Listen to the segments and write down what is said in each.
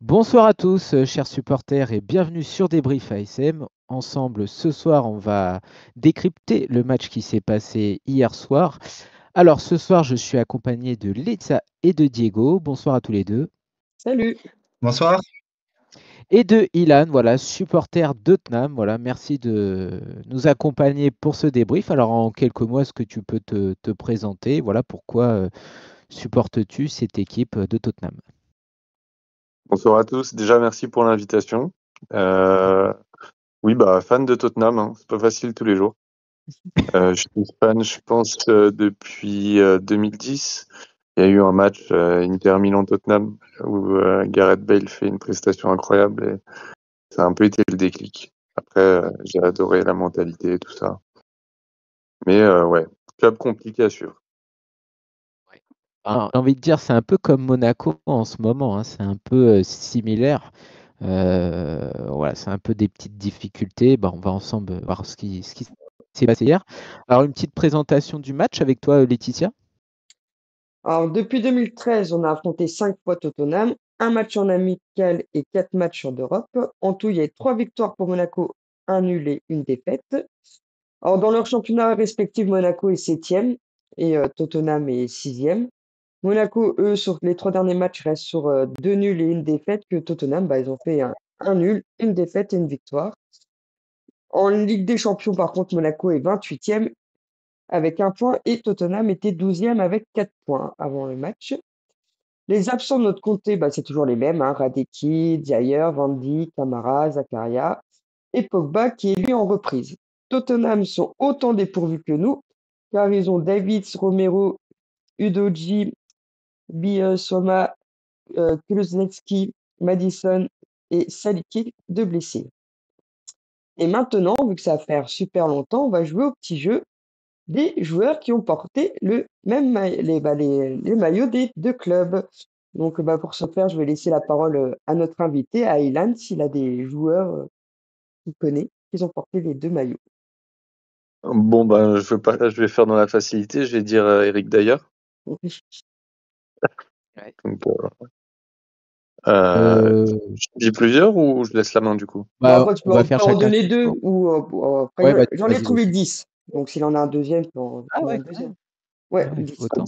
Bonsoir à tous, chers supporters, et bienvenue sur Débrief ASM. Ensemble, ce soir, on va décrypter le match qui s'est passé hier soir. Alors, ce soir, je suis accompagné de Letza et de Diego. Bonsoir à tous les deux. Salut. Bonsoir. Et de Ilan, voilà, supporter de Tottenham. Voilà, merci de nous accompagner pour ce débrief. Alors, en quelques mots, est-ce que tu peux te présenter? Voilà, pourquoi supportes-tu cette équipe de Tottenham? Bonsoir à tous. Déjà, merci pour l'invitation. Oui, fan de Tottenham, hein. C'est pas facile tous les jours. Je suis fan, je pense, depuis 2010. Il y a eu un match Inter Milan-Tottenham où Gareth Bale fait une prestation incroyable et ça a un peu été le déclic. Après, j'ai adoré la mentalité et tout ça. Mais ouais, club compliqué à suivre. J'ai envie de dire, c'est un peu comme Monaco en ce moment, hein. C'est un peu similaire. Voilà, c'est un peu des petites difficultés. On va ensemble voir ce qui s'est passé hier. Alors, une petite présentation du match avec toi, Laetitia. Alors, depuis 2013, on a affronté 5 fois Tottenham, un match en amical et 4 matchs en Europe. En tout, il y a 3 victoires pour Monaco, un nul et une défaite. Alors, dans leur championnat respectif, Monaco est 7e et Tottenham est 6e. Monaco, eux, sur les 3 derniers matchs, restent sur 2 nuls et une défaite, que Tottenham, ils ont fait un nul, une défaite et une victoire. En Ligue des Champions, par contre, Monaco est 28e avec un point et Tottenham était 12e avec 4 points avant le match. Les absents de notre comté, c'est toujours les mêmes, hein, Radeki, Dyer, Van Dijk, Kamara, Zakaria et Pogba qui est lui en reprise. Tottenham sont autant dépourvus que nous, car ils ont Davids, Romero, Udogie, Biosoma, Kulusevski, Madison et Saliki de blessés. Et maintenant, vu que ça va faire super longtemps, on va jouer au petit jeu des joueurs qui ont porté le même les maillots des deux clubs. Donc, pour ce faire, je vais laisser la parole à notre invité, à Ilan, s'il a des joueurs qu'il connaît, qui ont porté les deux maillots. Bon, je vais faire dans la facilité. Je vais dire Eric Dyer. Donc, je dis plusieurs ou je laisse la main du coup? Après, tu On va peux faire en chacun donner son deux. tour. Après, Ouais, j'en ai vas-y, trouvé vas-y. 10. Donc, s'il en a un deuxième, tu peux en Ah donner ouais, un quand deuxième. même. Ouais, Ouais, 10. autant.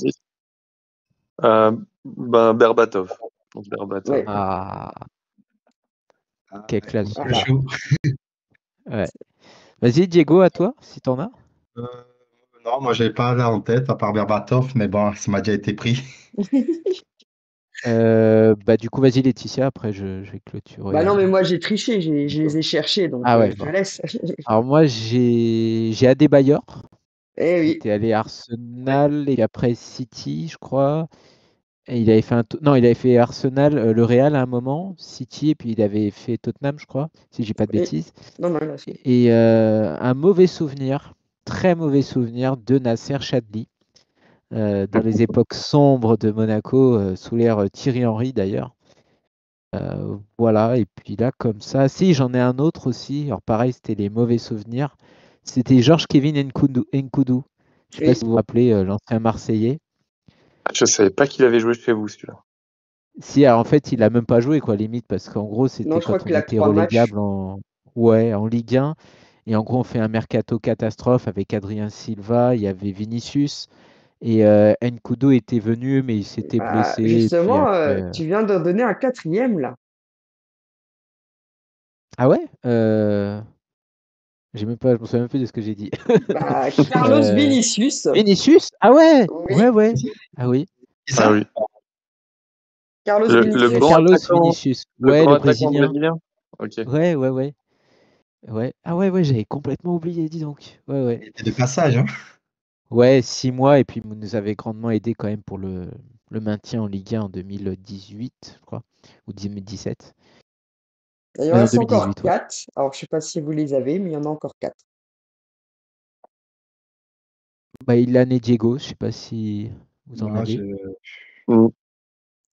Berbatov. Berbatov. Ouais. Ah, quelle classe. Un peu chaud. Ouais. Vas-y, Diego, à toi, si t'en as. Euh, non, moi, j'avais pas là en tête, à part Berbatov, mais bon, ça m'a déjà été pris. Du coup, vas-y, Laetitia, après je vais clôturer. Non, mais moi, j'ai triché, je les ai cherchés, donc Ah ouais, je te bon. laisse. Alors moi, j'ai Adebayor, Eh qui oui. était allé à Arsenal et après City, je crois. Et il avait fait non, il avait fait Arsenal, le Real à un moment, City, et puis il avait fait Tottenham, je crois, si j'ai pas de Et- bêtises. Non, là, c'est bon. Et un mauvais souvenir, très mauvais souvenir de Nasser Chadli, dans les époques sombres de Monaco, sous l'ère Thierry Henry d'ailleurs. Voilà, et puis là, comme ça, si j'en ai un autre aussi. Alors pareil, c'était les mauvais souvenirs. C'était Georges-Kevin Nkoudou. Je sais pas Oui. si vous vous rappelez, l'ancien Marseillais. Je savais pas qu'il avait joué chez vous, celui-là. Si, alors, en fait, il a même pas joué, quoi, limite, parce qu'en gros, Non, c'était je crois quand on qu'il a était 3 matchs. relégable en Ligue 1. Et en gros, on fait un mercato catastrophe avec Adrien Silva, il y avait Vinicius. Et Nkoudou était venu, mais il s'était blessé. Et puis Justement, après. tu viens d'en donner un quatrième, là. Ah ouais? Je me souviens même plus de ce que j'ai dit. Carlos Euh, Vinicius. Vinicius? Ah ouais, Oui, ouais. Ah oui. C'est Ah ça? oui. Carlos Le grand Carlos attaquant, Vinicius. le Ouais, grand le attaquant Brésilien. brésilien. Ok. Ouais. Ouais. Ah ouais, j'avais complètement oublié, dis donc. Ouais. Il était de passage, hein? Ouais, 6 mois, et puis il nous avait grandement aidé quand même pour le maintien en Ligue 1 en 2018, je crois, ou 2017. il en Ah non, reste encore 2018, ouais. 4. Alors, je sais pas si vous les avez, mais il y en a encore 4. Ilan et Diego, je sais pas si vous en Non, avez. Mm.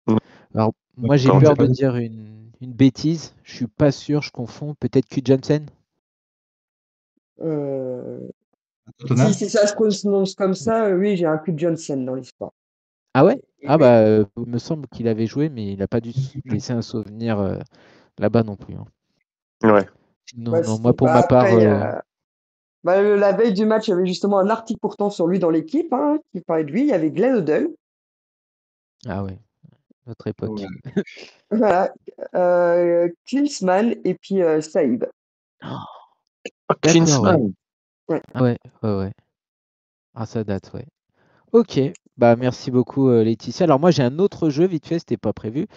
Mm. Alors, moi, j'ai Pas en peur tête. de dire une bêtise. Je suis pas sûr, je confonds. Peut-être Q Johnson? Euh, Si Tottenham? ça se prononce comme ça, oui, j'ai un Q Johnson dans l'histoire. Ah ouais? Et Ah oui. bah, il me semble qu'il avait joué, mais il n'a pas dû laisser un souvenir là-bas non plus. Hein. Ouais. Non, non, moi C'était pour pas ma part, après. La veille du match, il y avait justement un article pourtant sur lui dans l'équipe, hein, qui parlait de lui. Il y avait Glenn Hoddle. ah ouais, notre Ouais. époque. Voilà. Klinsmann et puis Saïb. Oh, D'accord, ouais. Klinsmann. Ouais. Ah ouais, ouais, ouais. Ah, ça date, ouais. Ok, bah merci beaucoup Laetitia. Alors moi j'ai un autre jeu vite fait, c'était pas prévu.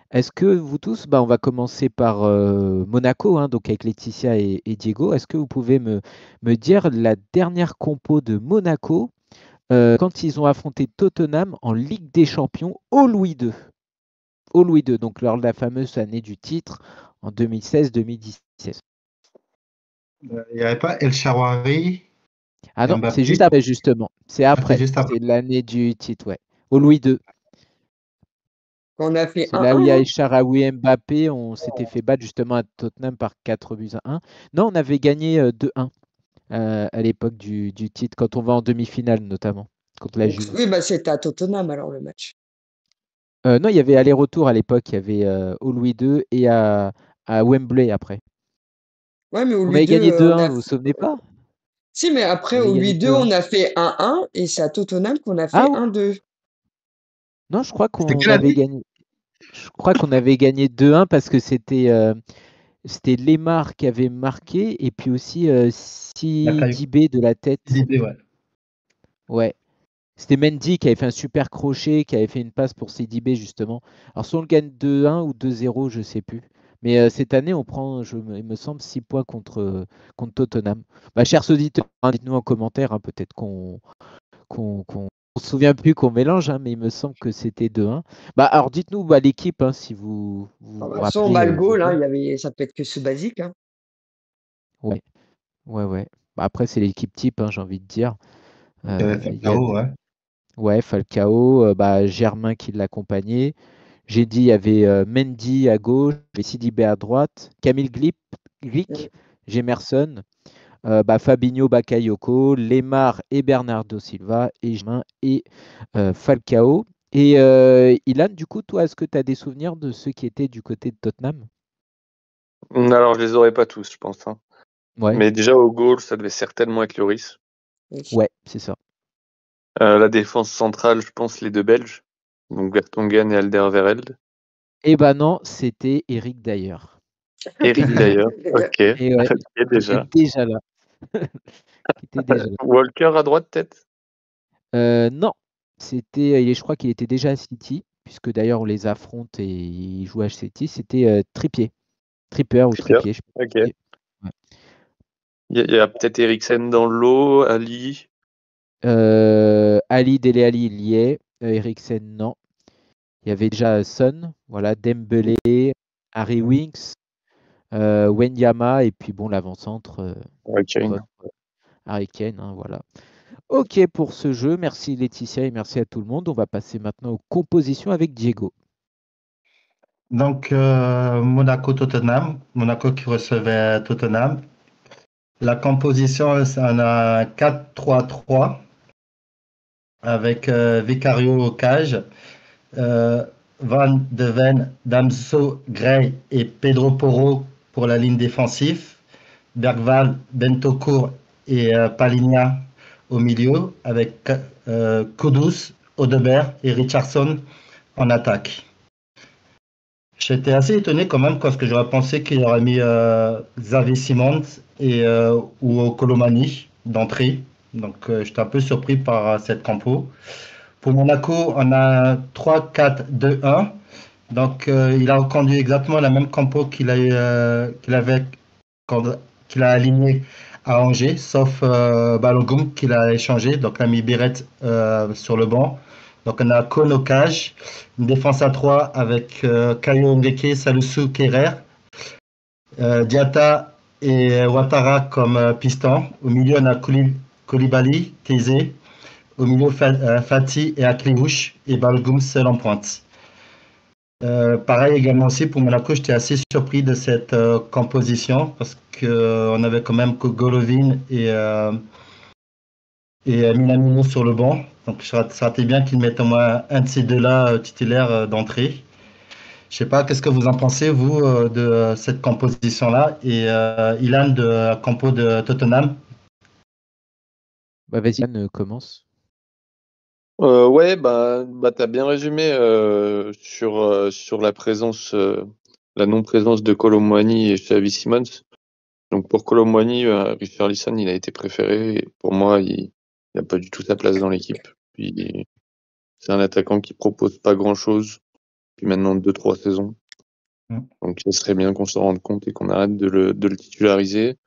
Est-ce que vous tous, bah on va commencer par Monaco, hein, donc avec Laetitia et Diego. Est-ce que vous pouvez me dire la dernière compo de Monaco quand ils ont affronté Tottenham en Ligue des Champions au Louis II? Au Louis II, donc lors de la fameuse année du titre en 2016-2017. Il n'y avait pas El Shaarawy Ah et non, c'est juste Mbappé. après justement. C'est Ah, c'est après. juste après. C'est l'année du titre, ouais. Au Louis II. On a fait C'est là où il y 1-1, a hein. El Shaarawy et Mbappé. On s'était fait battre justement à Tottenham par 4 buts à 1. Non, on avait gagné 2-1 à l'époque du titre, quand on va en demi-finale notamment, contre la Donc, Juve. oui, bah, c'était à Tottenham alors le match. Non, il y avait aller-retour à l'époque. Il y avait au Louis II et à Wembley après. Ouais, mais au On Louis avait II, gagné on 2-1, a. vous vous souvenez pas? Si, mais On après, avait au gagné 8-2, 2-1. on a fait 1-1 et c'est à Tottenham qu'on a Ah fait ouais? 1-2. Non, je crois C'était qu'on quelle avait année? gagné. Je crois qu'on avait gagné 2-1 parce que c'était Lemar qui avait marqué et puis aussi Bakayoko. Sidibé de la tête. Sidibé, ouais. Ouais. C'était Mendy qui avait fait un super crochet, qui avait fait une passe pour Sidibé justement. Alors soit on le gagne 2-1 ou 2-0, je sais plus. Mais cette année, on prend, il me semble, 6 points contre Tottenham. Bah, chers auditeurs, hein, dites-nous en commentaire, hein, peut-être qu'on se souvient plus qu'on mélange, hein, mais il me semble que c'était 2-1. Bah, alors dites-nous bah, l'équipe, hein, si vous De vous toute façon, rappelez du Malgol, hein, jeu. ça peut être que ce basique, hein. Ouais, ouais, ouais. Bah, après, c'est l'équipe type, hein, j'ai envie de dire. Il y avait Il y a Falcao, ouais. ouais, Falcao, bah, Germain qui l'accompagnait. J'ai dit, il y avait Mendy à gauche, il y avait Sidibé à droite, Camille Mm. Glick, Gemerson, bah, Fabinho, Bakayoko, Lemar et Bernardo Silva, et Germain et Falcao. Et Ilan, du coup, toi, est-ce que tu as des souvenirs de ceux qui étaient du côté de Tottenham? Alors, je les aurais pas tous, je pense. Hein. Ouais, Mais déjà, au goal, ça devait certainement être Lloris. Oui. ouais, c'est ça. La défense centrale, je pense les deux Belges. Donc, Vertonghen et Alderweireld. Eh ben non, c'était Eric d'ailleurs. Eric, d'ailleurs. Ok. Et ouais, Ok, qui était déjà. déjà là. Qui était déjà là. Walker à droite, peut-être? Non, je crois qu'il était déjà à City, puisque d'ailleurs on les affronte et il joue à City. C'était Tripper ou Trippier. Trippier, je sais Ok. pas. Ouais. Il y a peut-être Eriksen dans l'eau, Ali. Ali, Dele Ali, il y est. Eriksen, non. Il y avait déjà Son, voilà, Dembélé, Harry Winks, Wanyama, et puis bon, l'avant-centre, Kane. votre Harry Kane, hein, voilà. Ok pour ce jeu, merci Laetitia et merci à tout le monde. On va passer maintenant aux compositions avec Diego. Donc, Monaco-Tottenham. Monaco qui recevait Tottenham. La composition, c'est un 4-3-3 avec Vicario au cage, Van de Ven, Damso, Gray et Pedro Porro pour la ligne défensive. Bergval, Bentancur et Palinha au milieu avec Kudus, Odebert et Richardson en attaque. J'étais assez étonné quand même parce que j'aurais pensé qu'il aurait mis Xavi Simons ou Colomani d'entrée. Donc j'étais un peu surpris par cette compo. Pour Monaco, on a 3-4-2-1. Donc il a conduit exactement la même compo qu'il avait qu'il a aligné à Angers, sauf Balogun qu'il a échangé. Donc, il a mis Biret sur le banc. Donc, on a Kon au cage, une défense à 3 avec Kayo Ndeke, Salisu, Kerrer, Diata et Ouattara comme piston. Au milieu, on a Koulibaly, Kézé. Au milieu, Fati et Akliouche et Balogun seul en pointe. Pareil également aussi pour Monaco, j'étais assez surpris de cette composition parce qu'on avait quand même Golovin et Minamino sur le banc. Donc ça serait bien qu'ils mettent au moins un de ces deux-là titulaires d'entrée. Je sais pas, qu'est-ce que vous en pensez, vous, de cette composition-là? Et Ilan de compo de Tottenham. Vas-y, Yann, commence. Ouais, t'as bien résumé sur la présence, la non-présence de Kolo Muani et Xavi Simons. Donc pour Kolo Muani, Richarlison, il a été préféré. Et pour moi, il n'a pas du tout sa place dans l'équipe. Puis c'est un attaquant qui propose pas grand-chose depuis maintenant 2-3 saisons. Donc ce serait bien qu'on s'en rende compte et qu'on arrête de le titulariser.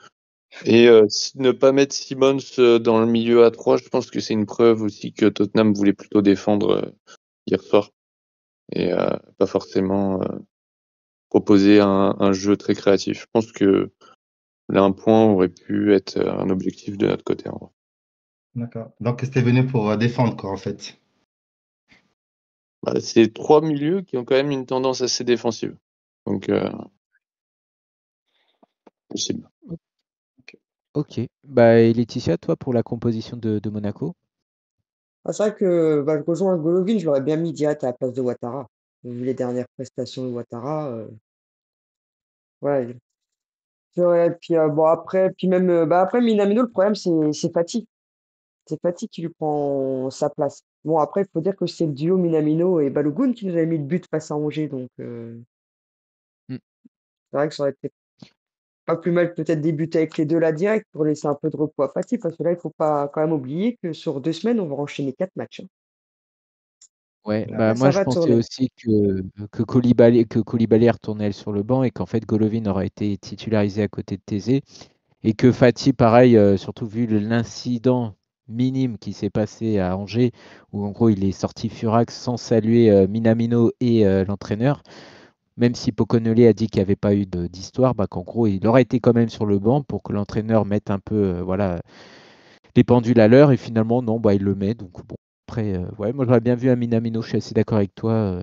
Et ne pas mettre Simons dans le milieu à 3, je pense que c'est une preuve aussi que Tottenham voulait plutôt défendre hier soir et pas forcément proposer un jeu très créatif. Je pense que là, un point aurait pu être un objectif de notre côté. D'accord. Donc c'était venu pour défendre, quoi, en fait. C'est 3 milieux qui ont quand même une tendance assez défensive. Donc, possible. Ok. Et Laetitia, toi, pour la composition de Monaco? C'est vrai que je rejoins Golovin, je l'aurais bien mis Diat à la place de Ouattara. Vu les dernières prestations de Ouattara, ouais. Puis après, puis même après Minamino, le problème c'est Fati. C'est Fati qui lui prend sa place. Bon, après, il faut dire que c'est le duo Minamino et Balogun qui nous avait mis le but face à Angers, donc Mm. c'est vrai que ça aurait été pas plus mal peut-être débuter avec les deux là direct pour laisser un peu de repos à Fati, parce que là, il faut pas quand même oublier que sur 2 semaines, on va enchaîner 4 matchs. Ouais, Après, moi ça je va pensais tourner. aussi que Koulibaly retournait sur le banc et qu'en fait Golovin aurait été titularisé à côté de Thésée et que Fati, pareil, surtout vu l'incident minime qui s'est passé à Angers, où en gros il est sorti furax sans saluer Minamino et l'entraîneur, même si Poconelli a dit qu'il n'y avait pas eu d'histoire, qu'en gros il aurait été quand même sur le banc pour que l'entraîneur mette un peu voilà, les pendules à l'heure et finalement non, il le met. Donc bon, après, ouais, moi j'aurais bien vu un Minamino, je suis assez d'accord avec toi.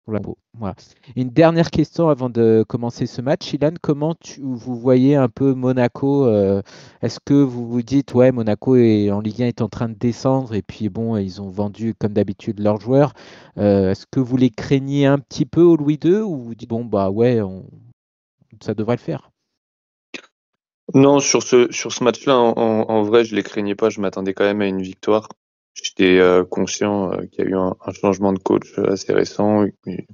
Pour la peau. Voilà. Une dernière question avant de commencer ce match. Ilan, comment vous voyez un peu Monaco est-ce que vous vous dites, ouais, Monaco est, en Ligue 1 est en train de descendre et puis bon, ils ont vendu comme d'habitude leurs joueurs. Est-ce que vous les craignez un petit peu au Louis II ou vous dites, bon, ouais, ça devrait le faire? Non, sur ce match-là, en vrai, je les craignais pas. Je m'attendais quand même à une victoire. J'étais conscient qu'il y a eu un changement de coach assez récent. Et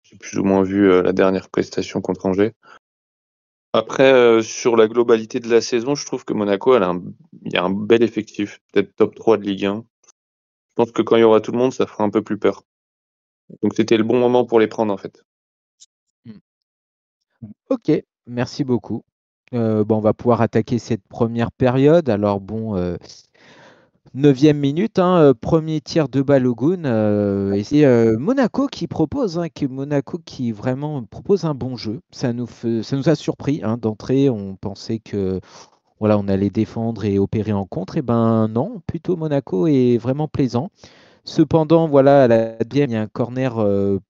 j'ai plus ou moins vu la dernière prestation contre Angers. Après, sur la globalité de la saison, je trouve que Monaco, il y a un bel effectif, peut-être top 3 de Ligue 1. Je pense que quand il y aura tout le monde, ça fera un peu plus peur. Donc c'était le bon moment pour les prendre en fait. Ok, merci beaucoup. On va pouvoir attaquer cette première période. Alors bon, 9e minute, premier tir de Balogun. Et c'est Monaco qui propose, Monaco qui vraiment propose un bon jeu. Ça nous a surpris d'entrée. On pensait que voilà, on allait défendre et opérer en contre. Et ben non, plutôt Monaco est vraiment plaisant. Cependant, voilà, à la deuxième, il y a un corner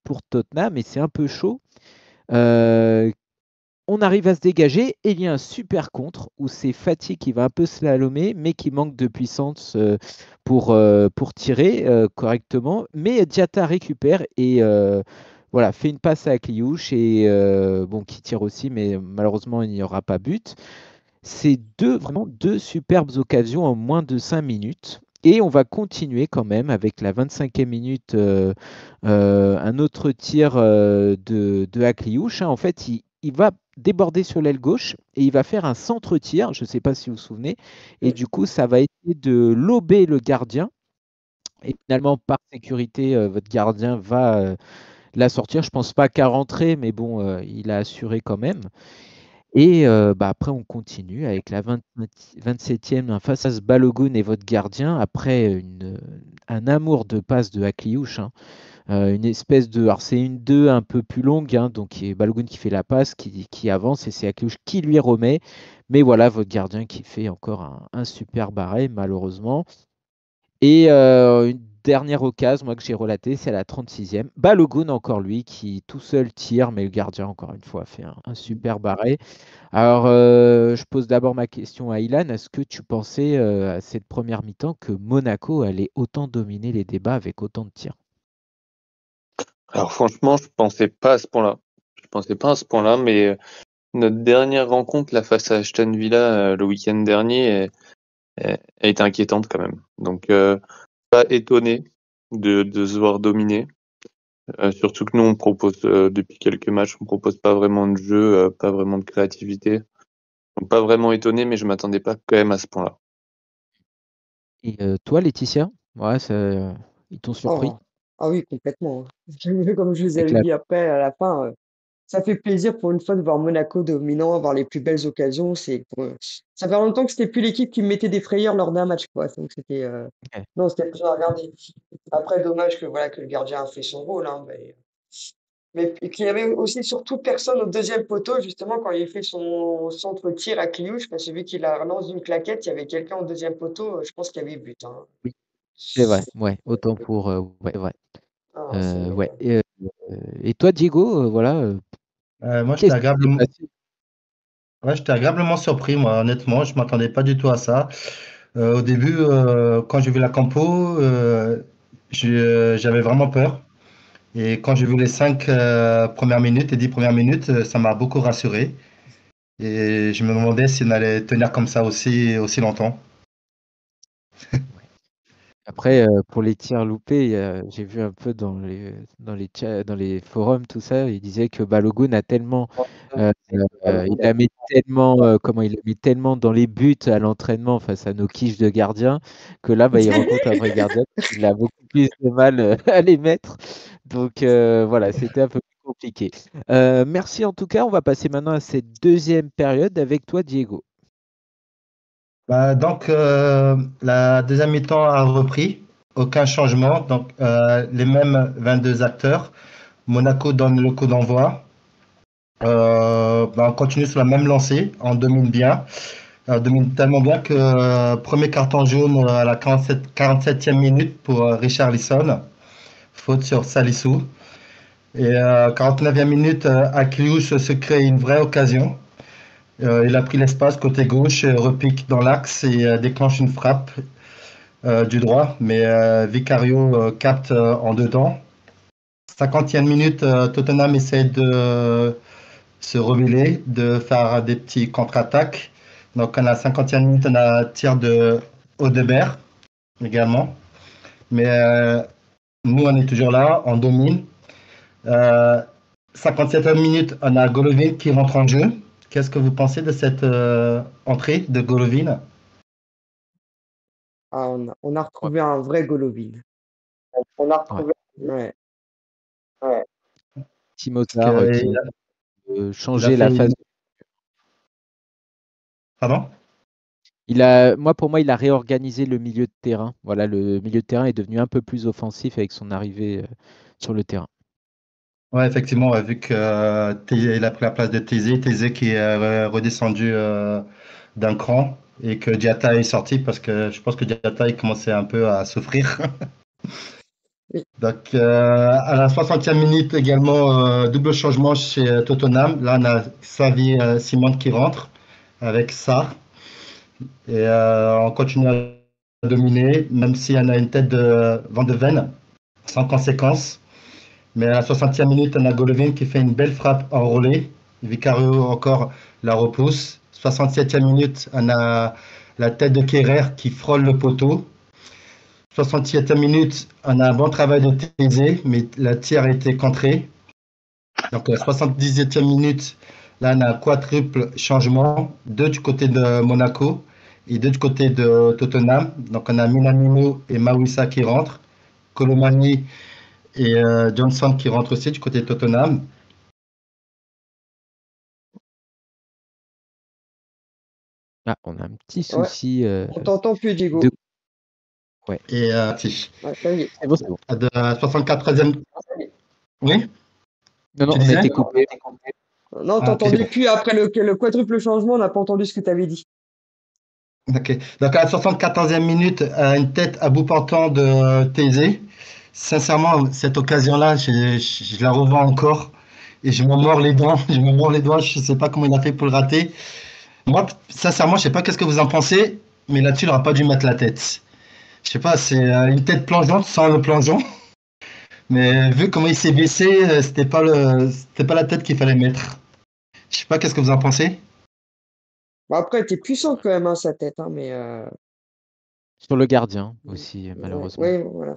pour Tottenham et c'est un peu chaud. Euh, on arrive à se dégager et il y a un super contre où c'est Fati qui va un peu slalomer mais qui manque de puissance pour tirer correctement. Mais Diatta récupère et voilà, fait une passe à Kliouche et bon, qui tire aussi, mais malheureusement il n'y aura pas but. C'est vraiment deux superbes occasions en moins de 5 minutes. Et on va continuer quand même avec la 25e minute, un autre tir de Akliouche. En fait, il va déborder sur l'aile gauche et il va faire un centre-tir, je ne sais pas si vous vous souvenez. Et du coup, ça va essayer de lober le gardien. Et finalement, par sécurité, votre gardien va la sortir. Je ne pense pas qu'à rentrer, mais bon, il a assuré quand même. Et après, on continue avec la 27e face à ce Balogun et votre gardien. Après un amour de passe de Akliouche, une espèce de. Alors, c'est une 2 un peu plus longue, donc il y a Balogun qui fait la passe, qui avance et c'est Akliouche qui lui remet. Mais voilà, votre gardien qui fait encore un super arrêt, malheureusement. Et une dernière occasion, moi, que j'ai relaté, c'est à la 36e. Balogun, encore lui, qui tout seul tire, mais le gardien, encore une fois, fait un super arrêt. Alors, je pose d'abord ma question à Ilan. Est-ce que tu pensais à cette première mi-temps que Monaco allait autant dominer les débats avec autant de tirs? Alors franchement, je pensais pas à ce point-là. Je pensais pas à ce point-là, mais notre dernière rencontre là face à Aston Villa le week-end dernier a été inquiétante quand même. Donc pas étonné de se voir dominer. Surtout que nous on propose depuis quelques matchs, on propose pas vraiment de jeu, pas vraiment de créativité. Donc pas vraiment étonné, mais je m'attendais pas quand même à ce point-là. Et toi, Laetitia? Ouais, ils t'ont surpris Oh, ah oui, complètement. Comme je vous avec avais la. dit après, à la fin, ça fait plaisir pour une fois de voir Monaco dominant, avoir les plus belles occasions. Ça fait longtemps que c'était plus l'équipe qui me mettait des frayeurs lors d'un match, quoi. Donc Ok. non, c'était plus à regarder. Après, dommage que voilà que le gardien a fait son rôle, hein, mais et qu'il y avait aussi surtout personne au deuxième poteau, justement, quand il fait son centre tir à Cliouche, parce que vu qu'il a relancé une claquette, il y avait quelqu'un au deuxième poteau, je pense qu'il y avait but, hein. Oui, c'est vrai. Ouais, autant pour. Ouais, ouais. Ah, c'est Ouais. Et toi, Diego, voilà, Moi, qu'est-ce qui s'est passé? j'étais agréablement surpris, moi, honnêtement. Je ne m'attendais pas du tout à ça. Au début, quand j'ai vu la compo, j'avais vraiment peur. Et quand j'ai vu les 5 premières minutes et 10 premières minutes, ça m'a beaucoup rassuré. Et je me demandais si on allait tenir comme ça aussi longtemps. Ouais. Après, pour les tirs loupés, j'ai vu un peu dans les forums, tout ça, il disait que Balogun a tellement, il a mis tellement, comment il a mis tellement dans les buts à l'entraînement face à nos quiches de gardiens que là, bah, il rencontre un vrai gardien. Il a beaucoup plus de mal à les mettre. Donc voilà, c'était un peu plus compliqué. Merci en tout cas. On va passer maintenant à cette deuxième période avec toi, Diego. Bah, donc, la deuxième mi-temps a repris. Aucun changement. Donc, les mêmes 22 acteurs. Monaco donne le coup d'envoi. On continue sur la même lancée. On domine bien. On domine tellement bien que premier carton jaune à la 47e minute pour Richarlison. Faute sur Salissou. Et 49e minute, Akliouche se crée une vraie occasion. Il a pris l'espace côté gauche, repique dans l'axe et déclenche une frappe du droit, mais Vicario capte en dedans. 50e minute, Tottenham essaie de se rebeller, de faire des petits contre-attaques. Donc à la 50e minute, on a tir de Audebert également. Mais nous, on est toujours là, on domine. Euh, 57e minute, on a Golovin qui rentre en jeu. Qu'est-ce que vous pensez de cette entrée de Golovin? Ah, on a Ouais. retrouvé un vrai Golovin. On a Ouais. retrouvé. Ouais, ouais. Parce Timotard que, qui il a changeait la fait. phase. Pardon? Pour moi, il a réorganisé le milieu de terrain. Voilà, le milieu de terrain est devenu un peu plus offensif avec son arrivée sur le terrain. Ouais, effectivement, ouais, vu que il a pris la place de Thésée qui est redescendu d'un cran et que Diatta est sorti parce que je pense que Diatta il commençait un peu à souffrir. Oui. Donc à la 60e minute également, double changement chez Tottenham. Là, on a Xavi Simon qui rentre avec Sarr et on continue à dominer, même si on a une tête de Van de Ven sans conséquence. Mais à la 60e minute, on a Golovin qui fait une belle frappe enrôlée. Vicario encore la repousse. 67e minute, on a la tête de Kerrer qui frôle le poteau. 67e minute, on a un bon travail de Thésée, mais la tir a été contrée. Donc, 77e minute, là, on a un quadruple changement. Deux du côté de Monaco et deux du côté de Tottenham. Donc, on a Minamino et Mawissa qui rentrent. Colomani et Johnson qui rentrent aussi du côté de Tottenham. Ah, on a un petit Ouais. souci On t'entend plus, Diego. de. Ouais, Et Ouais, ça y est. c'est bon, c'est bon. de la 74e. Oui, Non, non, tu on a disais? été coupé. Non, Ah, ok. t'entendais plus après le quadruple changement, on n'a pas entendu ce que tu avais dit. Ok. Donc à la 74e minute, une tête à bout portant de Thésée. Sincèrement, cette occasion-là, je la revois encore et je m'en mords les doigts. Je me mords les doigts. Je ne sais pas comment il a fait pour le rater. Moi, sincèrement, je ne sais pas qu'est-ce que vous en pensez, mais là-dessus, il n'aurait pas dû mettre la tête. Je sais pas, c'est une tête plongeante sans le plongeon. Mais vu comment il s'est baissé, c'était pas la tête qu'il fallait mettre. Je sais pas, qu'est-ce que vous en pensez? Bon, après, elle était puissante quand même, hein, sa tête, hein, mais Sur le gardien aussi, ouais, malheureusement. ouais, voilà.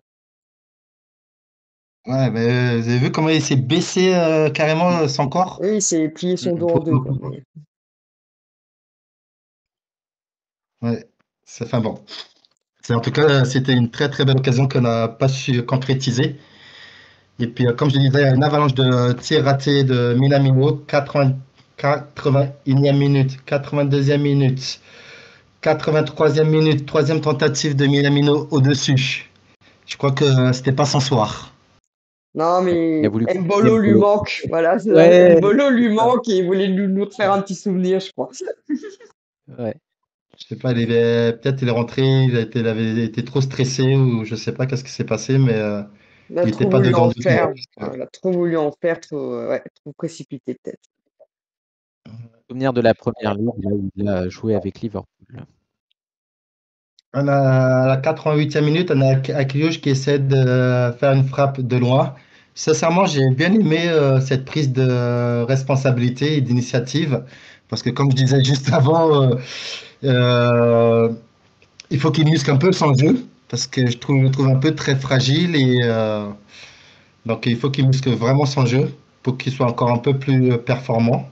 Ouais, mais vous avez vu comment il s'est baissé carrément son corps? Oui, il s'est plié son dos en deux, quoi. Mais... Ouais, c'est enfin bon. En tout cas, c'était une très très belle occasion qu'on n'a pas su concrétiser. Et puis, comme je disais, une avalanche de tirs ratés de Minamino, 81e minute, 82e minute, 83e minute, troisième tentative de Minamino au-dessus. Je crois que c'était pas son soir. Non, Il a mais voulu Mbolo lui Mbolo. manque. Voilà, c'est ça. Ouais, Mbolo lui manque et il voulait nous refaire un petit souvenir, je crois. ouais. Je sais pas, peut-être il est rentré, il avait été trop stressé ou je sais pas qu'est-ce qui s'est passé, mais Il a il n'était trop pas voulu dedans en du tout. faire. Enfin, il a trop voulu en faire, trop, ouais, trop précipité peut-être. Souvenir de la première ligue, là où il a joué avec Liverpool. On a à la 88e minute, on a Akliouche qui essaie de faire une frappe de loin. Sincèrement, j'ai bien aimé cette prise de responsabilité et d'initiative parce que comme je disais juste avant, euh, il faut qu'il muscle un peu son jeu parce que je le trouve un peu très fragile et donc il faut qu'il muscle vraiment son jeu pour qu'il soit encore un peu plus performant.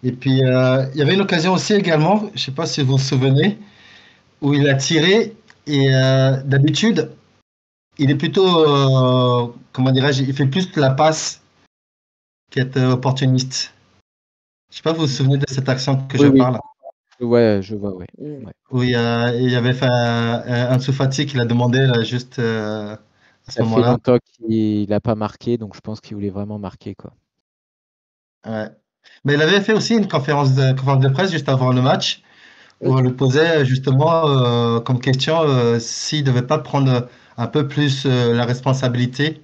Et puis il y avait une occasion aussi également, je ne sais pas si vous vous souvenez, où il a tiré et d'habitude il est plutôt comment dirais-je, il fait plus la passe qu'être opportuniste. Je ne sais pas si vous vous souvenez de cette action que Oui, je oui. parle. Ouais, je vois, ouais. Mm. Ouais. Où il y avait fait un Fati qui l'a demandé là, juste à ce Ça fait moment-là. longtemps qu'il n'a pas marqué, donc je pense qu'il voulait vraiment marquer, quoi. Ouais. Mais il avait fait aussi une conférence de presse juste avant le match où on Oui. lui posait justement comme question s'il ne devait pas prendre un peu plus la responsabilité.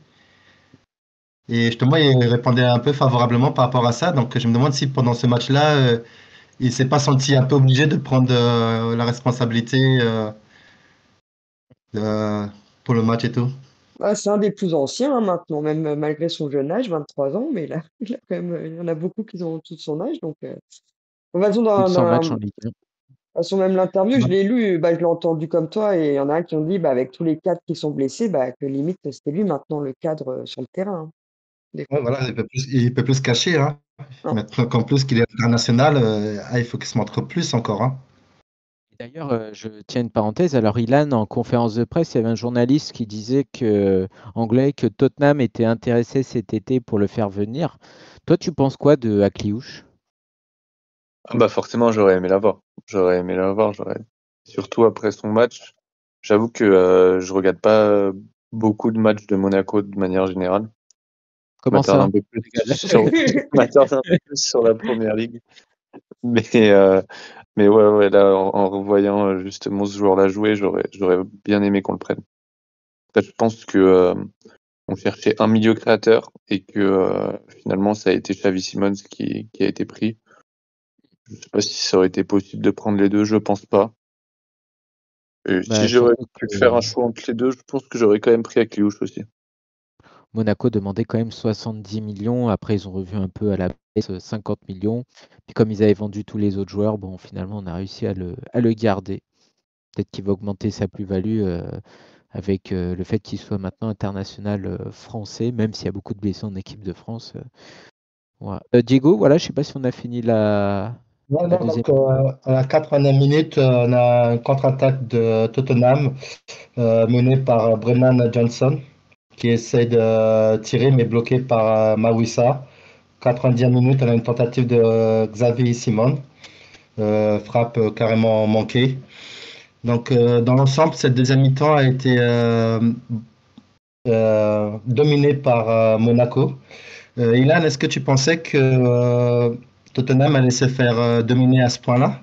Et justement, il répondait un peu favorablement par rapport à ça. Donc, je me demande si pendant ce match-là, il s'est pas senti un peu obligé de prendre la responsabilité de- pour le match et tout. Ah, c'est un des plus anciens hein, maintenant, même malgré son jeune âge, 23 ans, mais il a quand même, il y en a beaucoup qui ont tout son âge. Donc, de toute façon, Plus de 100 matchs en Ligue 1. de toute façon, même l'interview, je l'ai lu, bah, je l'ai entendu comme toi, et il y en a un qui ont dit, bah, avec tous les cadres qui sont blessés, bah, que limite, c'était lui maintenant le cadre sur le terrain, hein, des Ouais, fois. voilà, il peut plus se cacher, hein. Non. Maintenant qu'en plus qu'il est international, il faut qu'il se montre plus encore, hein. D'ailleurs, je tiens une parenthèse. Alors, Ilan, en conférence de presse, il y avait un journaliste qui disait anglais, que Tottenham était intéressé cet été pour le faire venir. Toi, tu penses quoi de Akliouche? Ah bah forcément, j'aurais aimé l'avoir. J'aurais aimé l'avoir. Surtout après son match. J'avoue que je regarde pas beaucoup de matchs de Monaco de manière générale. Je Comment m'attarde ça? un peu plus je m'attarde un peu plus sur la première ligue. Mais, euh, mais ouais, là, en revoyant justement ce joueur-là jouer, j'aurais bien aimé qu'on le prenne. En fait, je pense que on cherchait un milieu créateur et que finalement, ça a été Xavi Simons qui a été pris. Je sais pas si ça aurait été possible de prendre les deux, je pense pas. Et si Bah, j'aurais surtout pu que faire un choix entre les deux, je pense que j'aurais quand même pris Akliouche aussi. Monaco demandait quand même 70 millions. Après, ils ont revu un peu à la baisse 50 millions. Puis comme ils avaient vendu tous les autres joueurs, bon, finalement, on a réussi à le garder. Peut-être qu'il va augmenter sa plus-value avec le fait qu'il soit maintenant international français, même s'il y a beaucoup de blessés en équipe de France. Voilà. Diego, voilà, je sais pas si on a fini Non, la non, deuxième. donc à la 80e minute, on a un contre-attaque de Tottenham mené par Brennan Johnson qui essaie de tirer mais bloqué par Mawissa. 90e minute, on a une tentative de Xavi Simon, frappe carrément manquée. Donc dans l'ensemble, cette deuxième mi-temps a été dominée par Monaco. Ilan, est-ce que tu pensais que Tottenham allait se faire dominer à ce point-là?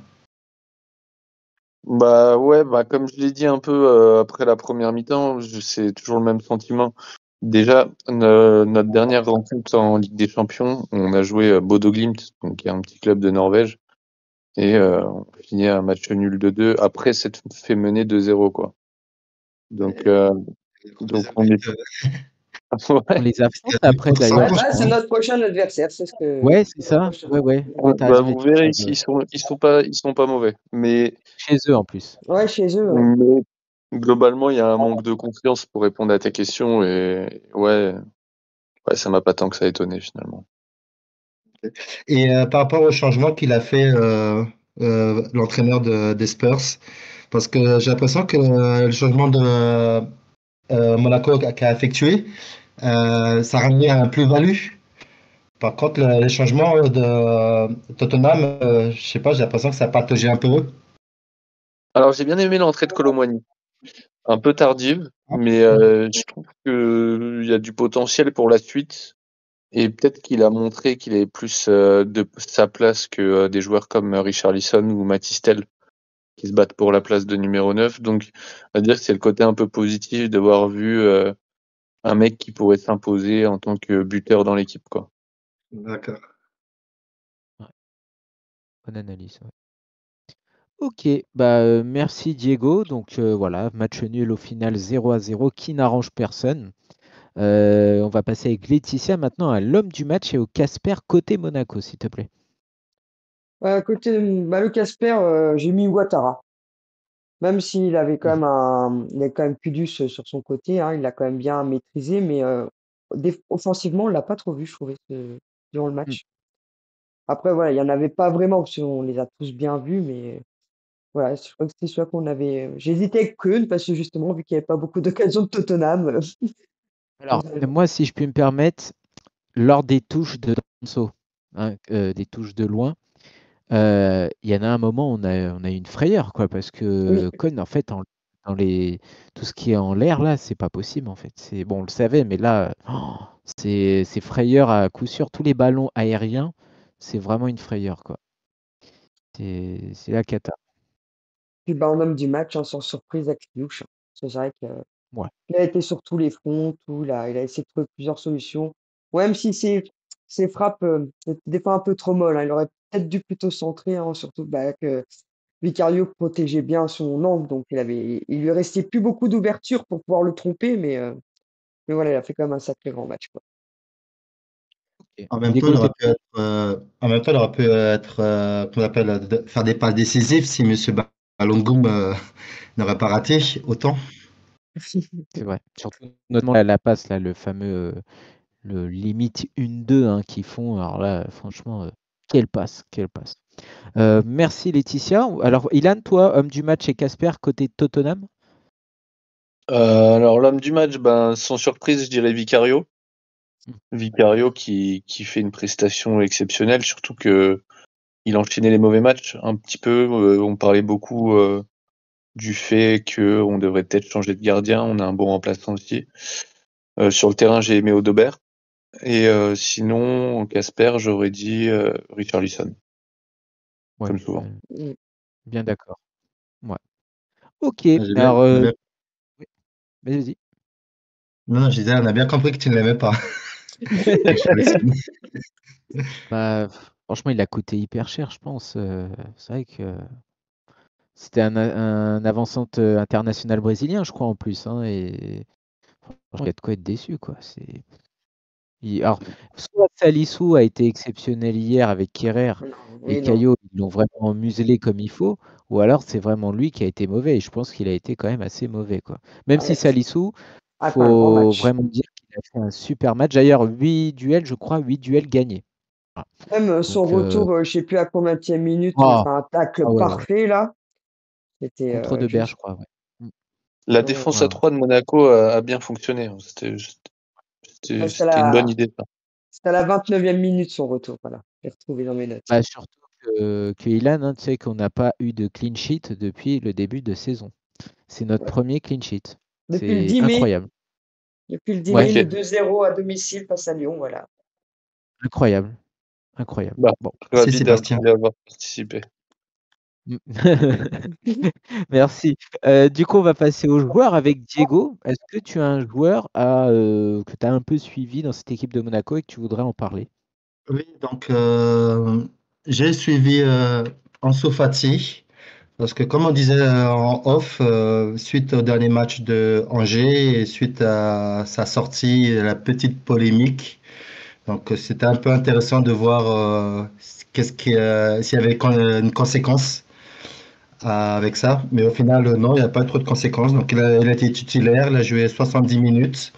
Bah ouais, bah comme je l'ai dit un peu après la première mi-temps, c'est toujours le même sentiment. Déjà, notre dernière rencontre en Ligue des Champions, on a joué Bodo Glimt, donc qui est un petit club de Norvège, et on finit un match nul de 2 après s'être fait mener 2-0 quoi. Donc on est On ouais, les affronte Parce après que ça Ouais, d'ailleurs, je approche. bah, c'est crois, hein. notre prochain adversaire, c'est ce que. Ouais, c'est C'est notre ça. prochain. Ouais. Ouais, t'as bah raison, vous verrez, Laetitia. ils sont pas mauvais, mais Ouais, chez eux, ouais. mais globalement, il y a un manque de confiance pour répondre à ta question et ouais, ça m'a pas tant que ça étonné finalement. Et par rapport au changement qu'il a fait l'entraîneur des Spurs, parce que j'ai l'impression que le changement de Monaco qu'a effectué, ça a ramené un plus-value. Par contre, les changements de Tottenham, je sais pas, j'ai l'impression que ça a patauger un peu. Alors j'ai bien aimé l'entrée de Kolo Muani, un peu tardive, mais je trouve que il y a du potentiel pour la suite et peut-être qu'il a montré qu'il avait plus de sa place que des joueurs comme Richarlison ou Matistel qui se battent pour la place de numéro 9. Donc on va dire que c'est le côté un peu positif d'avoir vu un mec qui pourrait s'imposer en tant que buteur dans l'équipe quoi. D'accord. Ouais, bonne analyse. Ouais. Ok, merci Diego. Donc voilà, match nul au final 0-0 qui n'arrange personne. On va passer avec Laetitia maintenant à l'homme du match et au Casper côté Monaco, s'il te plaît. Côté bah, le Casper, j'ai mis Ouattara. Même s'il avait quand même il a quand même Kudus sur son côté, hein, il l'a quand même bien maîtrisé, mais offensivement, on l'a pas trop vu, je trouvais, durant le Mhm. match. Après, voilà, il y en avait pas vraiment, parce qu'on les a tous bien vus, mais voilà, je crois que c'était celui qu'on avait. J'hésitais avec Keun, parce que justement, vu qu'il n'y avait pas beaucoup d'occasions de Tottenham. Alors, moi, si je puis me permettre, lors des touches de Danso, hein, des touches de loin, il y en a un moment, on a eu une frayeur, quoi, parce Oui, que Con, en fait, dans tout ce qui est en l'air, là, c'est pas possible, en fait. Bon, on le savait, mais là, c'est frayeur à coup sûr. Tous les ballons aériens, c'est vraiment une frayeur, quoi. C'est la cata. puis bah, en homme du match, hein, sans surprise, avec Liuch, hein. C'est vrai que Ouais. il a été sur tous les fronts, il a essayé de trouver plusieurs solutions. Ouais, même si ses frappes étaient des fois un peu trop molles, hein, il aurait peut-être dû plutôt centrer, hein, surtout bah, que Vicario protégeait bien son angle, donc il lui restait plus beaucoup d'ouverture pour pouvoir le tromper, mais voilà, il a fait quand même un sacré grand match, quoi. Ok. En même temps, Diego, il t'es aurait pu être, qu'on appelle, faire des passes décisives si Monsieur Balongoum n'aurait pas raté autant. c'est vrai. Surtout, notamment la passe, là, le fameux, le limite 1-2 hein, qu'ils font. Alors là, franchement, quelle passe, quelle passe. Merci Laetitia. Alors, Ilan, toi, homme du match et Casper, côté Tottenham? Alors l'homme du match, ben sans surprise, je dirais Vicario. Vicario qui fait une prestation exceptionnelle, surtout que il enchaînait les mauvais matchs un petit peu. On parlait beaucoup du fait que on devrait peut-être changer de gardien. On a un bon remplaçant aussi. Sur le terrain, j'ai aimé Odobert. Et sinon, en Casper, j'aurais dit Richarlison, Ouais, comme souvent. Mm. bien d'accord. Ouais. Ok, J'ai bien, alors, on a bien- oui, vas-y. non, je disais, on a bien compris que tu ne l'aimais pas. Franchement, il a coûté hyper cher, je pense. C'est vrai que c'était un avant-centre international brésilien, je crois, en plus. Hein, et franchement, il y a de quoi être déçu, quoi. Alors, soit Salissou a été exceptionnel hier avec Kerrer Non, et oui, non. Caillot, ils l'ont vraiment muselé comme il faut, ou alors c'est vraiment lui qui a été mauvais. Et je pense qu'il a été quand même assez mauvais, quoi. Même Ah, si Salissou, fait un grand faut match. vraiment dire qu'il a fait un super match. D'ailleurs, 8 duels, je crois, 8 duels gagnés. Voilà. Même son Donc, retour, je sais plus à combienième minute, où il ah, fait un tacle ah ouais, ouais. parfait, là. C'était Contre De Berre, je juste. crois. Ouais. La Ouais. défense Ouais, à ouais. 3 de Monaco a bien fonctionné. Hein. Ouais, C'était une bonne idée, ça. c'était à la 29e minute, son retour. Voilà. J'ai retrouvé dans mes notes. Surtout que Ilan, hein, tu sais qu'on n'a pas eu de clean sheet depuis le début de saison. C'est notre Ouais. premier clean sheet. Depuis le C'est 10 mai, incroyable. depuis le 10 mai, Ouais, le Ok. 2-0 à domicile face à Lyon, voilà. incroyable. Incroyable. Bah, Bon. Merci ravi Sébastien. d'y avoir participé. Merci. Du coup, on va passer aux joueurs avec Diego. Est-ce que tu as un joueur que tu as un peu suivi dans cette équipe de Monaco et que tu voudrais en parler? Oui, donc j'ai suivi Ansu Fati parce que comme on disait en off, suite au dernier match de Angers et suite à sa sortie, la petite polémique, donc c'était un peu intéressant de voir s'il y avait une conséquence avec ça, mais au final non, il n'y a pas trop de conséquences. Donc il a été titulaire, il a joué 70 minutes.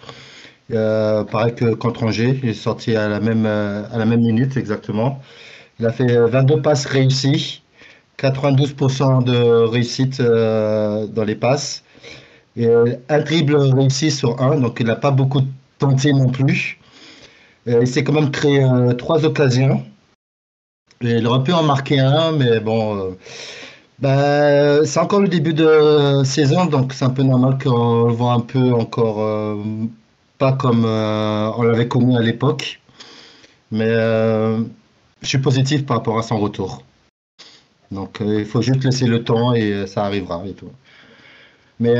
Pareil que contre Angers, il est sorti à la même minute exactement. Il a fait 22 passes réussies, 92% de réussite dans les passes, et un dribble réussi sur un, donc il n'a pas beaucoup tenté non plus. Il s'est quand même créé trois occasions. Et il aurait pu en marquer un, mais bon, c'est encore le début de saison, donc c'est un peu normal qu'on le voit un peu encore pas comme on l'avait connu à l'époque. Mais je suis positif par rapport à son retour. Donc il faut juste laisser le temps et ça arrivera et tout. Mais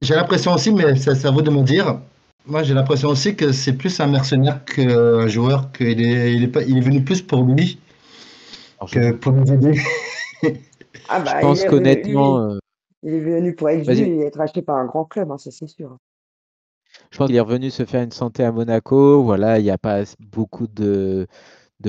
j'ai l'impression aussi, mais c'est à vous de me dire, moi j'ai l'impression aussi que c'est plus un mercenaire qu'un joueur, il est venu plus pour lui Alors, que pour nous aider. Ah je bah, pense qu'honnêtement, il est venu pour être vu vas-y. et être acheté par un grand club, hein, ça c'est sûr. Je pense qu'il est revenu se faire une santé à Monaco. Voilà, il n'y a pas beaucoup de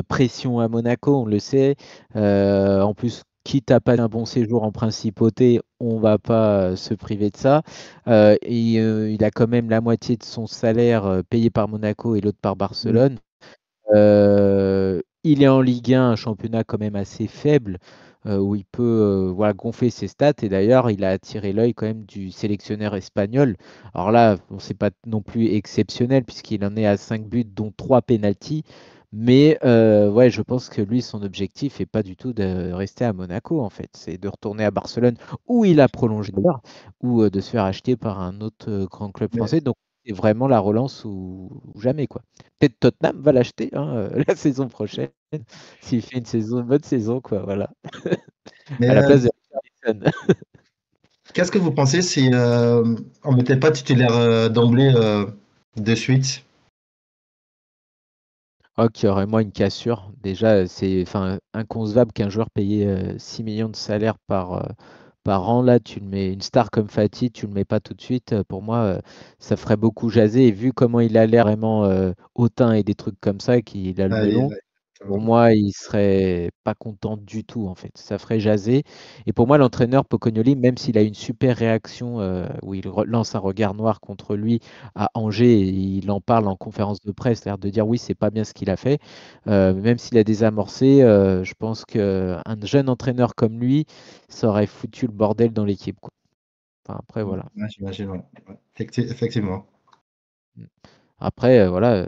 pression à Monaco, on le sait. En plus, quitte à pas un bon séjour en principauté, on va pas se priver de ça. Il a quand même la moitié de son salaire payé par Monaco et l'autre par Barcelone. Il est en Ligue 1, un championnat quand même assez faible, où il peut voilà, gonfler ses stats. Et d'ailleurs, il a attiré l'œil quand même du sélectionneur espagnol. Alors là, bon, c'est pas non plus exceptionnel, puisqu'il en est à 5 buts, dont 3 pénaltys. Mais ouais, je pense que lui, son objectif n'est pas du tout de rester à Monaco, en fait. C'est de retourner à Barcelone, où il a prolongé d'ailleurs, ou de se faire acheter par un autre grand club Mais, français. Donc, c'est vraiment la relance ou jamais, quoi. Peut-être Tottenham va l'acheter hein, la saison prochaine, s'il fait une bonne saison, quoi, voilà. mais À la place de Richarlison. qu'est-ce que vous pensez si on ne mettait pas titulaire d'emblée de suite? Oh, qu'il y aurait moins une cassure. Déjà, c'est enfin, inconcevable qu'un joueur payé 6 millions de salaire par an, là, tu le mets une star comme Fati, tu le mets pas tout de suite. Pour moi, ça ferait beaucoup jaser. Et vu comment il a l'air vraiment hautain et des trucs comme ça, qu'il a le Allez, melon, ouais. pour moi, il serait pas content du tout, en fait. Ça ferait jaser. Et pour moi, l'entraîneur Pocognoli, même s'il a une super réaction où il lance un regard noir contre lui à Angers, et il en parle en conférence de presse, l'air de dire oui, c'est pas bien ce qu'il a fait. Même s'il a désamorcé, je pense qu'un jeune entraîneur comme lui, ça aurait foutu le bordel dans l'équipe, quoi. Enfin, après, voilà. Ouais, j'imagine, ouais. Ouais. Effectivement. Après, voilà,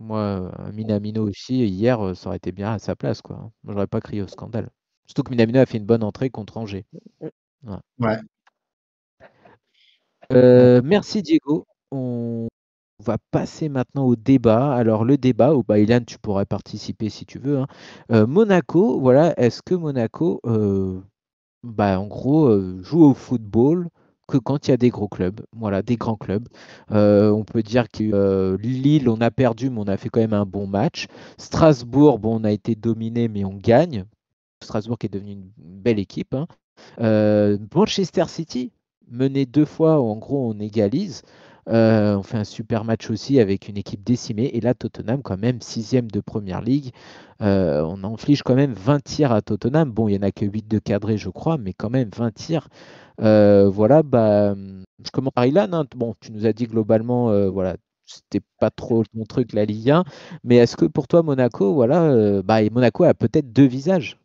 moi, Minamino aussi, hier, ça aurait été bien à sa place, quoi, hein. Moi, j'aurais pas crié au scandale. Surtout que Minamino a fait une bonne entrée contre Angers. Voilà. Ouais. Merci Diego. On va passer maintenant au débat. Alors le débat, bah, Ilan, tu pourrais participer si tu veux, hein. Monaco, voilà, est-ce que Monaco, bah, en gros, joue au football que quand il y a des gros clubs, voilà, des grands clubs. On peut dire que Lille, on a perdu, mais on a fait quand même un bon match. Strasbourg, bon, on a été dominé, mais on gagne. Strasbourg qui est devenu une belle équipe, hein. Manchester City, mené 2 fois, en gros, on égalise. On fait un super match aussi avec une équipe décimée. Et là, Tottenham, quand même, 6e de Première Ligue. On inflige quand même 20 tirs à Tottenham. Bon, il n'y en a que 8 de cadrés, je crois, mais quand même 20 tirs. Voilà, bah, je commence par Ilan, hein. Bon, tu nous as dit globalement, voilà, c'était pas trop ton truc, la Ligue 1. Mais est-ce que pour toi, Monaco, voilà, bah, et Monaco a peut-être deux visages?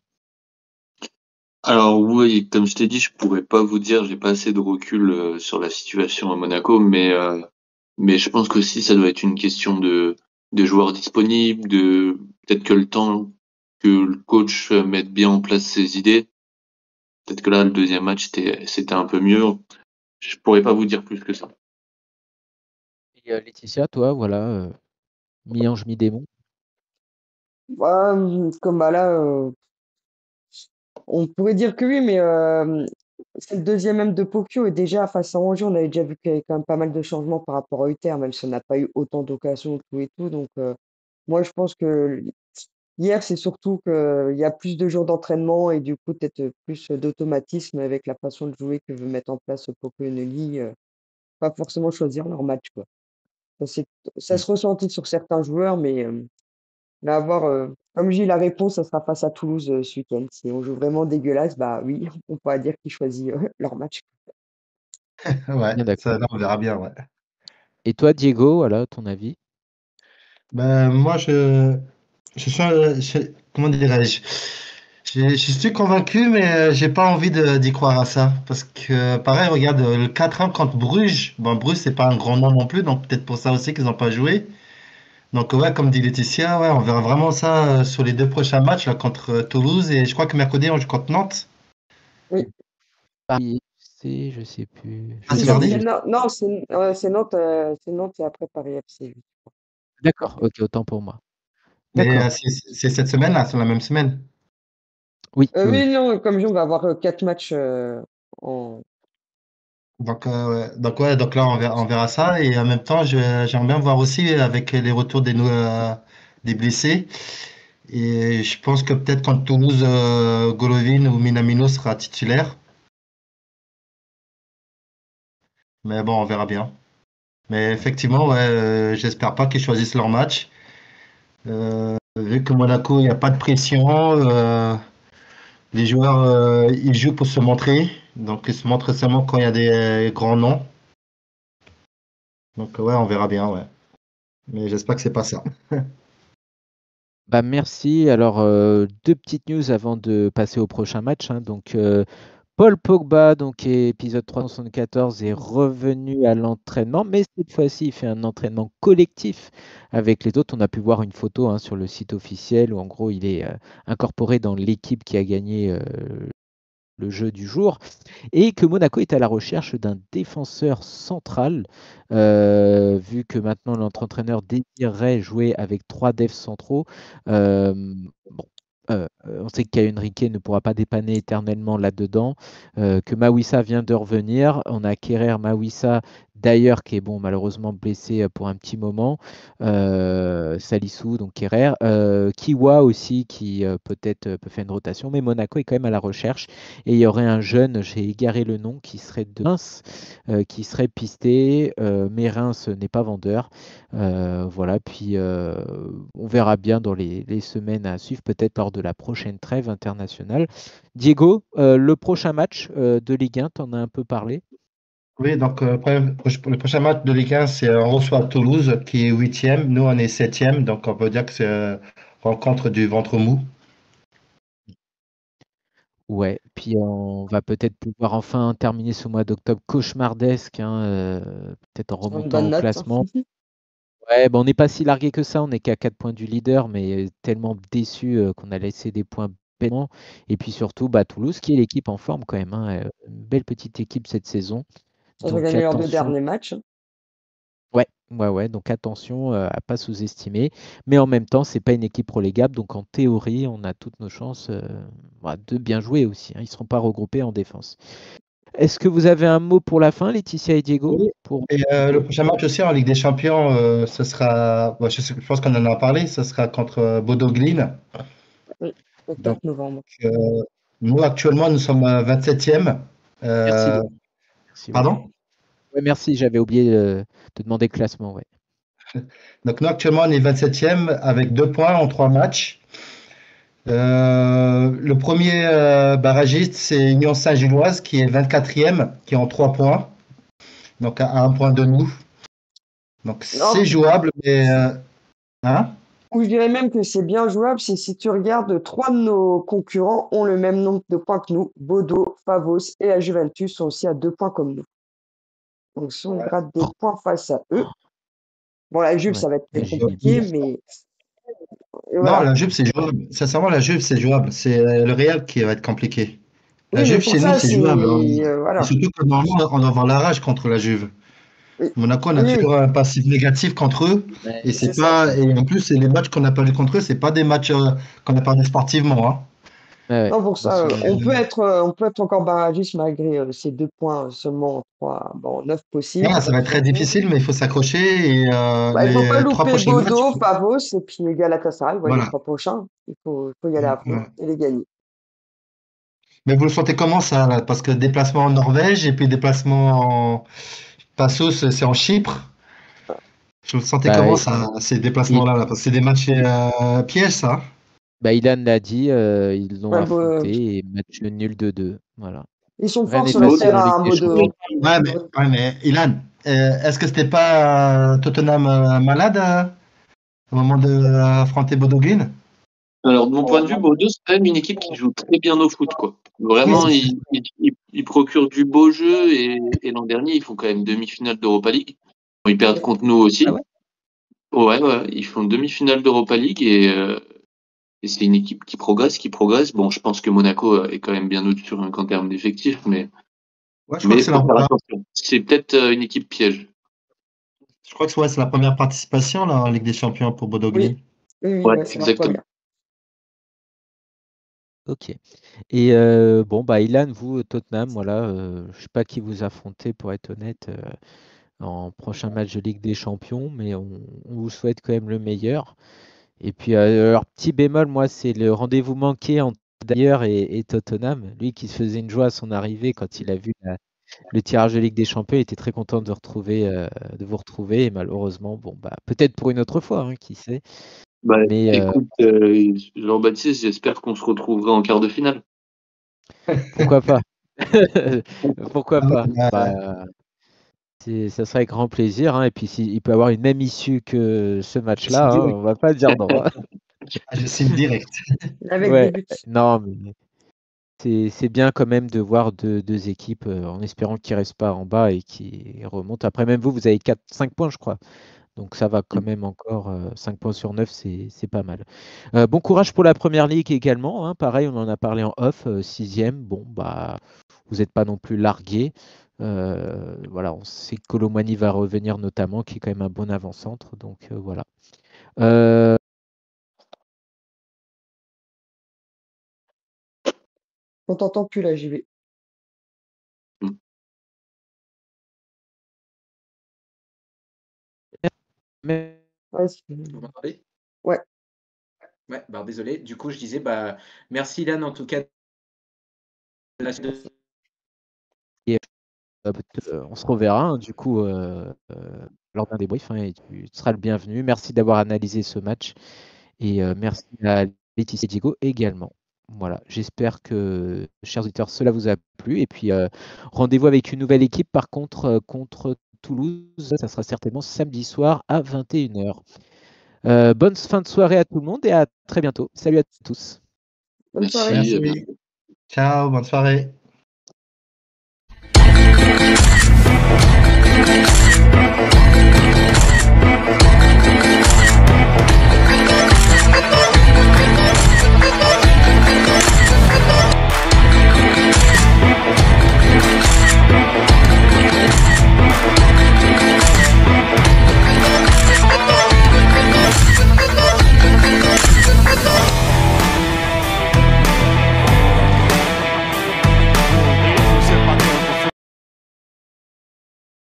Alors oui, comme je t'ai dit, je pourrais pas vous dire, j'ai pas assez de recul sur la situation à Monaco, mais je pense qu'aussi ça doit être une question de joueurs disponibles, de peut-être que le temps que le coach mette bien en place ses idées, peut-être que là le deuxième match c'était un peu mieux. Je pourrais pas vous dire plus que ça. Et Laetitia, toi, voilà, mi-ange, mi-démon. Comme bah là, on pourrait dire que oui, mais c'est le deuxième M de Pokyo et déjà face à Angers, on avait déjà vu qu'il y avait quand même pas mal de changements par rapport à Uther, même si on n'a pas eu autant d'occasions, tout et tout. Donc, moi, je pense que hier, c'est surtout qu'il y a plus de jours d'entraînement et du coup, peut-être plus d'automatisme avec la façon de jouer que veut mettre en place Pokyo Eneli. Pas forcément choisir leur match, quoi. Ça, ça se ressentit sur certains joueurs, mais là, avoir, comme je dis, la réponse, ça sera face à Toulouse ce week-end. Si on joue vraiment dégueulasse, bah oui, on pourra dire qu'ils choisissent leur match. Ouais, Bien d'accord. ça, là, on verra bien, ouais. Et toi, Diego, voilà, ton avis? Ben, moi, je suis, comment dirais-je? Je suis convaincu, mais j'ai pas envie d'y croire à ça. Parce que, pareil, regarde, le 4-1 contre Bruges. Bon, Bruges, c'est pas un grand nom non plus, donc peut-être pour ça aussi qu'ils n'ont pas joué. Donc, ouais, comme dit Laetitia, ouais, on verra vraiment ça sur les deux prochains matchs, là, contre Toulouse. Et je crois que mercredi, on joue contre Nantes. Oui, Paris FC, je sais plus. Ah, Je c'est sais non, plus. mardi? Non, c'est Nantes et après Paris FC. D'accord, ok, autant pour moi. Mais D'accord. c'est cette semaine, là, c'est la même semaine. Oui, oui, Oui, oui. non, comme je dis, on va avoir 4 matchs en. Donc là, on verra ça. Et en même temps, j'aimerais bien voir aussi avec les retours des blessés. Et je pense que peut-être contre Toulouse, Golovin ou Minamino sera titulaire. Mais bon, on verra bien. Mais effectivement, ouais, j'espère pas qu'ils choisissent leur match. Vu que Monaco, il n'y a pas de pression, les joueurs, ils jouent pour se montrer. Donc, ils se montrent seulement quand il y a des grands noms. Donc, ouais, on verra bien, ouais. Mais j'espère que c'est pas ça. Bah merci. Alors, deux petites news avant de passer au prochain match, hein. Donc, Paul Pogba, donc épisode 374, est revenu à l'entraînement, mais cette fois-ci, il fait un entraînement collectif avec les autres. On a pu voir une photo, hein, sur le site officiel où en gros, il est incorporé dans l'équipe qui a gagné le jeu du jour, et que Monaco est à la recherche d'un défenseur central, vu que maintenant notre entraîneur désirerait jouer avec trois devs centraux. Bon, on sait que Henrique ne pourra pas dépanner éternellement là-dedans, que Mawissa vient de revenir. On a Kerrer Mawissa d'ailleurs qui est bon malheureusement blessé pour un petit moment. Salissou, donc Kerrer. Kiwa aussi qui peut-être peut faire une rotation, mais Monaco est quand même à la recherche. Et il y aurait un jeune, j'ai égaré le nom, qui serait de Reims, qui serait pisté, mais Reims n'est pas vendeur. Voilà, puis on verra bien dans les semaines à suivre, peut-être lors de la prochaine trêve internationale. Diego, le prochain match de Ligue 1, tu en as un peu parlé. Oui, donc le prochain match de Ligue 1, c'est on reçoit Toulouse qui est huitième. Nous, on est septième, donc on peut dire que c'est rencontre du ventre mou. Ouais, puis on va peut-être pouvoir enfin terminer ce mois d'octobre cauchemardesque, hein, peut-être en Sur une remontant bonne au note. classement. Ouais, bon, on n'est pas si largué que ça, on n'est qu'à 4 points du leader, mais tellement déçu qu'on a laissé des points bêtement. Et puis surtout, bah, Toulouse, qui est l'équipe en forme quand même, hein, une belle petite équipe cette saison. Ils ont Donc gagné leurs 2 attention, derniers matchs. ouais, ouais, ouais, donc attention à pas sous-estimer. Mais en même temps, c'est pas une équipe relégable, donc en théorie, on a toutes nos chances voilà, de bien jouer aussi, hein. Ils ne seront pas regroupés en défense. Est-ce que vous avez un mot pour la fin, Laetitia et Diego? Oui. Et le prochain match aussi en Ligue des Champions, ce sera, je pense qu'on en a parlé, ce sera contre Bodo Glimt. Oui, le Donc, 4 novembre. euh, nous, actuellement, nous sommes 27e. Merci. Euh, Merci, ouais. pardon? Ouais, merci, j'avais oublié de demander le classement. Ouais. Donc, nous, actuellement, on est 27e avec 2 points en 3 matchs. Le premier barragiste, c'est Union Saint-Gilloise qui est 24e, qui est en 3 points, donc à 1 point de nous. Donc Non, c'est jouable, mais hein? ou je dirais même que c'est bien jouable, c'est si tu regardes, 3 de nos concurrents ont le même nombre de points que nous. Bodo, Favos et la Juventus sont aussi à 2 points comme nous. Donc si on gratte des points face à eux, bon la Juve, Ouais. ça va être La très Juve. compliqué, mais et Non, voilà. la Juve c'est jouable. Sincèrement, la Juve c'est jouable. C'est le Real qui va être compliqué. La Oui, mais Juve pour chez nous ça, c'est c'est jouable, hein. Et voilà. surtout que normalement on doit avoir la rage contre la Juve. Oui, Monaco, on a oui, oui, toujours un passif négatif contre eux. Ouais, Et c'est c'est ça. pas, et en plus, c'est les matchs qu'on a perdus contre eux, c'est pas des matchs qu'on a perdus sportivement, hein. Ouais, Non, pour dans ça, son on peut être encore barragiste malgré ces 2 points seulement en 9 possibles. Ça va être très difficile, mais il faut s'accrocher. Et Bah, il faut pas les 3 louper prochains matchs, Bodo, Pavos et puis Galatasaray, les voilà. 3 prochains. Il faut y aller à fond Ouais. et les gagner. Mais vous le sentez comment ça là? Parce que déplacement en Norvège et puis déplacement en Passos, c'est en Chypre. Vous le sentez Bah, comment ça, ces il, déplacements-là là? Parce que c'est des matchs pièges, ça. Ilan l'a dit, ils l'ont Ouais, affronté et match nul de 2. Voilà. ils sont Rien forts n'est sur le facile en Ligue terrain, des Champions. Ouais, mais Ilan, est-ce que c'était pas Tottenham malade au moment d'affronter Bodo Glimt? Alors, de mon point de vue, Bordeaux, c'est quand même une équipe qui joue très bien au foot, quoi. Vraiment, ils procurent du beau jeu et l'an dernier, ils font quand même demi-finale d'Europa League. Bon, ils perdent contre nous aussi. Ah ouais? Ouais, ils font demi-finale d'Europa League et c'est une équipe qui progresse. Bon, je pense que Monaco est quand même bien au-dessus qu'en termes d'effectifs, mais Ouais, je crois que c'est faut faire attention. C'est peut-être une équipe piège. je crois que c'est la première participation là, en Ligue des Champions pour Bodo Glimt. Oui, c'est leur première. Ok. Et bon, bah, Ilan, vous, Tottenham, voilà, je sais pas qui vous affrontez pour être honnête en prochain match de Ligue des Champions, mais on vous souhaite quand même le meilleur. Et puis, alors, petit bémol, moi, c'est le rendez-vous manqué entre Dyer et Tottenham. Lui qui se faisait une joie à son arrivée quand il a vu le tirage de Ligue des Champions, il était très content de vous retrouver. Et malheureusement, bon, bah, peut-être pour une autre fois, hein, qui sait. Bah, Mais écoute, Jean-Baptiste, j'espère qu'on se retrouvera en quart de finale. pourquoi pas? Pourquoi pas? Bah, ça serait avec grand plaisir, hein. Et puis s'il peut avoir une même issue que ce match-là, hein, on va pas dire non, hein. Je signe direct. Avec Ouais, des buts. non, mais c'est bien quand même de voir deux équipes en espérant qu'ils ne restent pas en bas et qu'ils remontent. Après, même vous avez 5 points, je crois. Donc ça va quand même encore. 5 points sur 9, c'est pas mal. Bon courage pour la première ligue également, hein. Pareil, on en a parlé en off, 6e. Bon, bah, vous n'êtes pas non plus largué. Voilà, on sait que Colomani va revenir notamment, qui est quand même un bon avant-centre. Donc voilà. On t'entend plus là, JV. Mais... Ouais, Vous m'entendez? Ouais. Ouais, bah, désolé. Du coup, je disais, bah, merci Ilan en tout cas. Et, on se reverra hein, du coup lors d'un débrief hein, et tu seras le bienvenu. Merci d'avoir analysé ce match et merci à Laetitia et Diego également. Voilà, j'espère que, chers auditeurs, cela vous a plu. Et puis, rendez-vous avec une nouvelle équipe, par contre, contre Toulouse. Ça sera certainement samedi soir à 21h. Bonne fin de soirée à tout le monde et à très bientôt. Salut à tous. Bonne soirée. Merci. Ciao, bonne soirée.